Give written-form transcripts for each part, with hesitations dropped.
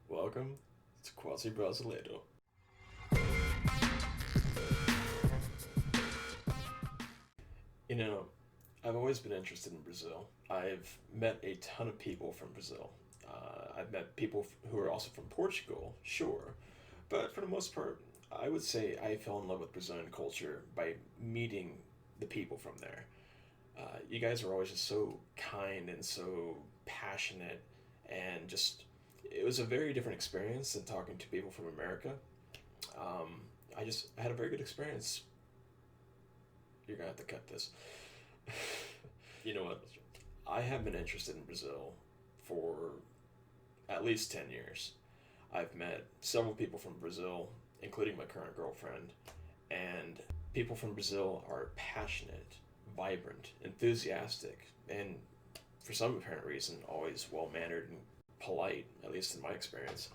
Welcome to Quasi Brasileiro. You know, I've always been interested in Brazil. I've met a ton of people from Brazil. I've met people who are also from Portugal, sure, but for the most part, I would say I fell in love with Brazilian culture by meeting the people from there. You guys are always just so kind and so passionate, and just it was a very different experience than talking to people from America. Um, I had a very good experience. You're gonna have to cut this. You know what? I have been interested in Brazil for at least 10 years. I've met several people from Brazil, including my current girlfriend, and people from Brazil are passionate, vibrant, enthusiastic, and for some apparent reason, always well mannered and polite, at least in my experience.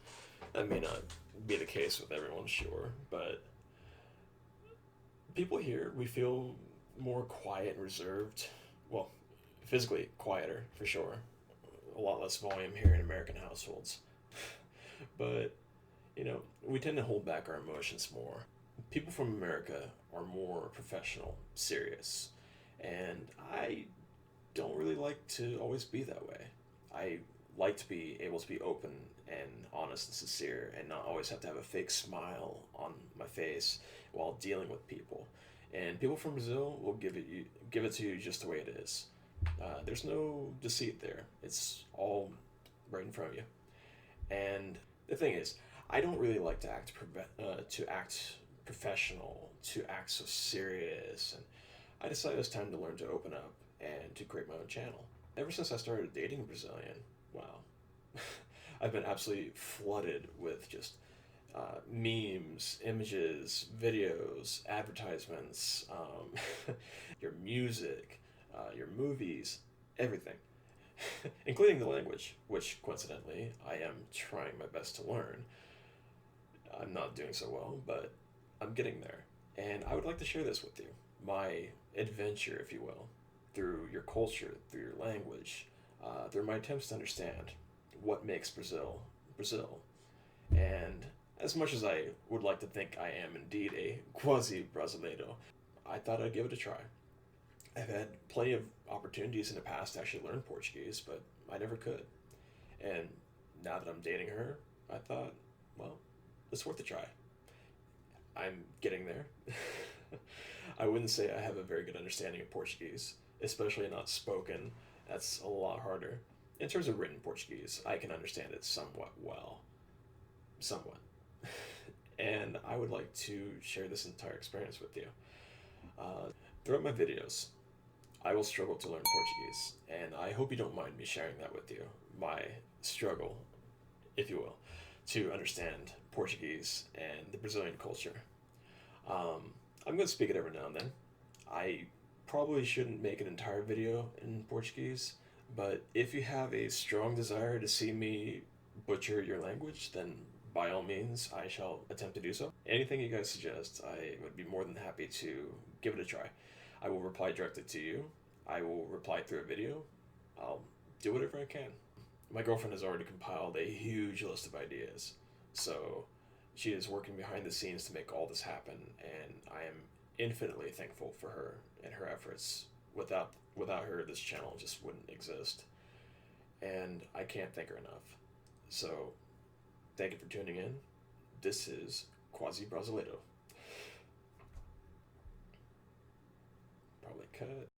That may not be the case with everyone, sure, but people here, we feel more quiet and reserved. Well, physically quieter, for sure. A lot less volume here in American households. But, we tend to hold back our emotions more. People from America are more professional, serious, and I don't really like to always be that way. I like to be able to be open and honest and sincere and not always have to have a fake smile on my face while dealing with people. And people from Brazil will give it to you just the way it is. There's no deceit there. It's all right in front of you. And the thing is, I don't really like to act professional, to act so serious, and I decided it was time to learn to open up and to create my own channel. Ever since I started dating a Brazilian, wow, I've been absolutely flooded with just memes, images, videos, advertisements, your music, your movies, everything, including the language, which coincidentally I am trying my best to learn. I'm not doing so well, but I'm getting there. And I would like to share this with you, my adventure, if you will, through your culture, through your language, through my attempts to understand what makes Brazil Brazil. And as much as I would like to think I am indeed a quasi brasileiro, I thought I'd give it a try. I've had plenty of opportunities in the past to actually learn Portuguese, but I never could. And now that I'm dating her, I thought, well, it's worth a try. I'm getting there. I wouldn't say I have a very good understanding of Portuguese, especially not spoken. That's a lot harder. In terms of written Portuguese, I can understand it somewhat well. Somewhat. And I would like to share this entire experience with you. Throughout my videos, I will struggle to learn Portuguese, and I hope you don't mind me sharing that with you. My struggle, if you will, to understand Portuguese and the Brazilian culture. I'm going to speak it every now and then. I probably shouldn't make an entire video in Portuguese, but if you have a strong desire to see me butcher your language, then by all means, I shall attempt to do so. Anything you guys suggest, I would be more than happy to give it a try. I will reply directly to you. I will reply through a video. I'll do whatever I can. My girlfriend has already compiled a huge list of ideas, so she is working behind the scenes to make all this happen, and I am infinitely thankful for her and her efforts. Without her, this channel just wouldn't exist, and I can't thank her enough. So, thank you for tuning in. This is Quasi Brasileiro. Probably cut.